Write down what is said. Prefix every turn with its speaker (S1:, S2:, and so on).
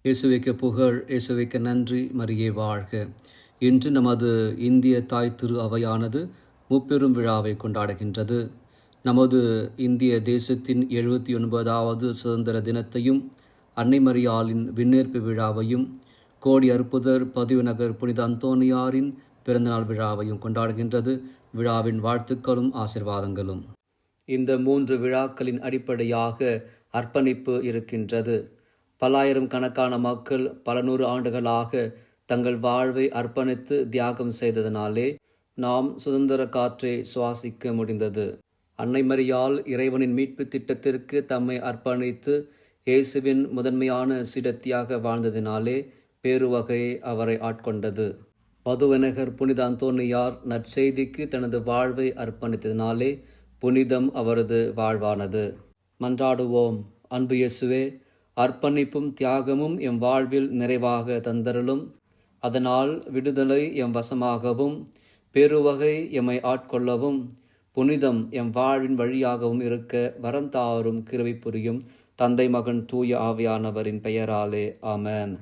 S1: இயேசுவுக்கு புகழ், இயேசுவுக்கு நன்றி, மரியே வாழ்க. இன்று நமது இந்திய தாய் திரு அவையானது முப்பெரும் விழாவை கொண்டாடுகின்றது. நமது இந்திய தேசத்தின் 79வது சுதந்திர தினத்தையும், அன்னை மரியாளின் விண்ணேற்பு விழாவையும், கோடி அற்புதர் பதிவுநகர் புனித அந்தோனியாரின் பிறந்தநாள் விழாவையும் கொண்டாடுகின்றது. விழாவின் வாழ்த்துக்களும் ஆசிர்வாதங்களும். இந்த 3 விழாக்களின் அடிப்படையாக அர்ப்பணிப்பு இருக்கின்றது. பல்லாயிரம் கணக்கான மக்கள் பல நூறு ஆண்டுகளாக தங்கள் வாழ்வை அர்ப்பணித்து தியாகம் செய்ததனாலே நாம் சுதந்திர காற்றை சுவாசிக்க முடிந்தது. அன்னை மரியாள் இறைவனின் மீட்பு திட்டத்திற்கு தம்மை அர்ப்பணித்து இயேசுவின் முதன்மையான சீடத்தியாக வாழ்ந்ததினாலே பேருவகை அவரை ஆட்கொண்டது. பதுவநகர் புனித அந்தோனியார் நற்செய்திக்கு தனது வாழ்வை அர்ப்பணித்ததினாலே புனிதம் அவரது வாழ்வானது. மன்றாடுவோம். அன்பு இயேசுவே, அர்ப்பணிப்பும் தியாகமும் எம் வாழ்வில் நிறைவாக தந்தருளும். அதனால் விடுதலை எம் வசமாகவும், பேருவகை எம்மை ஆட்கொள்ளவும், புனிதம் எம் வாழ்வின் வழியாகவும் இருக்க வரம் தாரும் கிருபை புரியும். தந்தை, மகன், தூய ஆவியானவரின் பெயராலே ஆமென்.